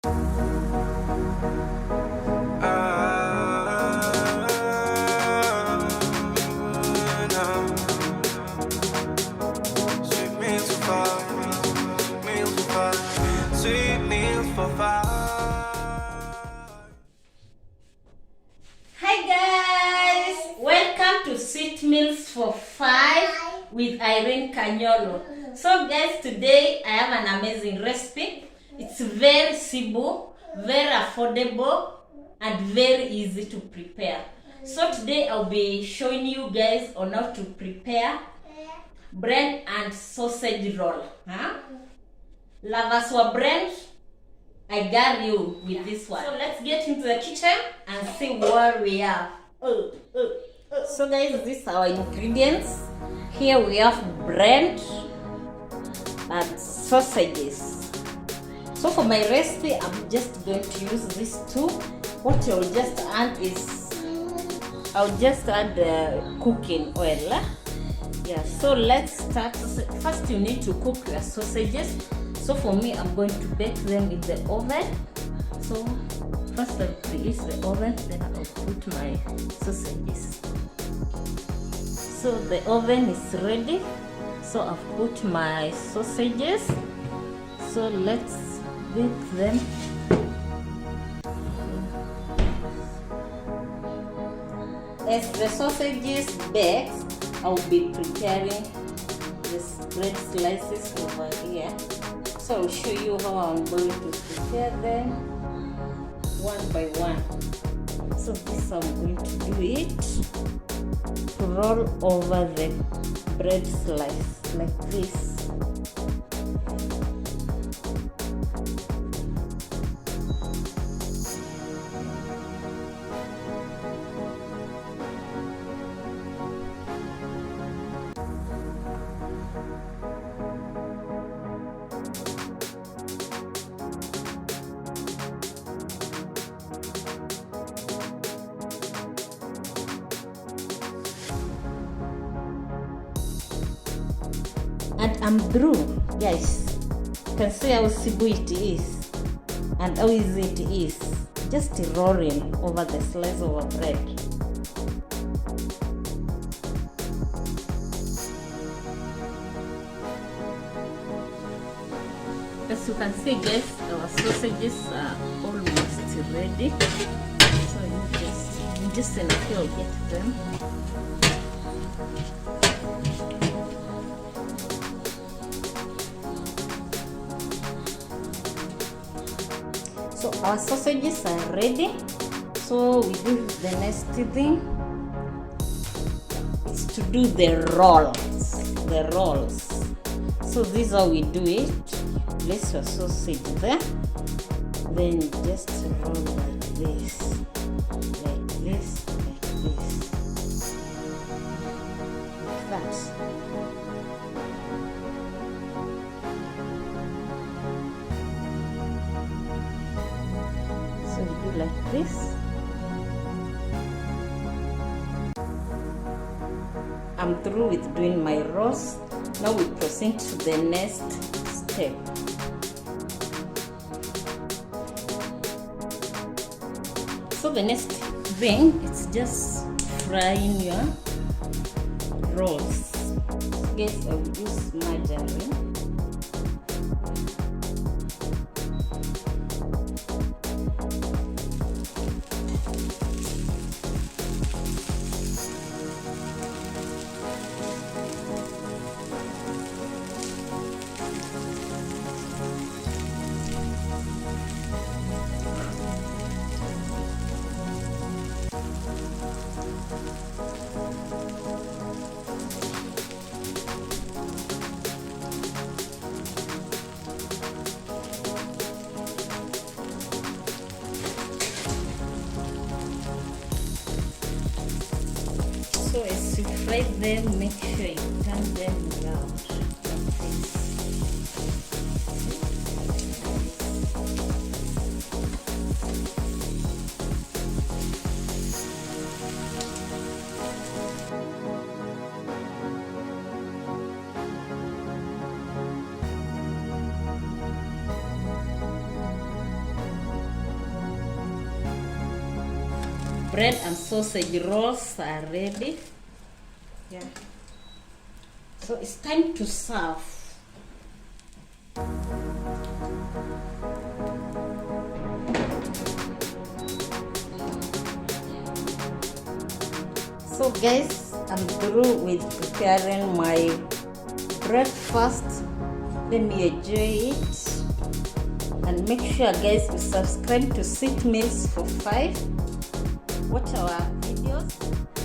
Hi guys, welcome to Sweet Meals for 5 with Irene Kanyolo. So guys, today I have an amazing recipe. It's very simple, very affordable, and very easy to prepare. So today I'll be showing you guys on how to prepare bread and sausage roll. Lovers for bread, I got you with this one. So let's get into the kitchen and see what we have. So guys, these are our ingredients. Here we have bread and sausages. So for my recipe, I'm just going to use these two. What I'll just add is, I'll just add cooking oil. Yeah, so let's start. First you need to cook your sausages. So for me, I'm going to bake them in the oven. So first I'll preheat the oven, then I'll put my sausages. So the oven is ready. So I've put my sausages. So let's bake them. As the sausages bake, I'll be preparing these bread slices over here. So I'll show you how I'm going to prepare them one by one. So this I'm going to do it to roll over the bread slice like this. And I'm through, guys. You can see how simple it is and how easy it is. Just rolling over the slice of a bread. As you can see, guys, our sausages are almost ready. So you just in a few get them. So our sausages are ready. So we do the next thing is to do the rolls. So this is how we do it. Place your sausage there, then just roll like this, like this, like this, like that. So you do like this. I'm through with doing my roast. Now we proceed to the next step. So the next thing is just frying your rolls. Guys, I will use margarine. So as you fry them, make sure you turn them around like this. bread and sausage rolls are ready. Yeah. So it's time to serve. So guys, I'm through with preparing my breakfast. Let me enjoy it. And make sure guys you subscribe to Sweet Meals for 5. Watch our videos.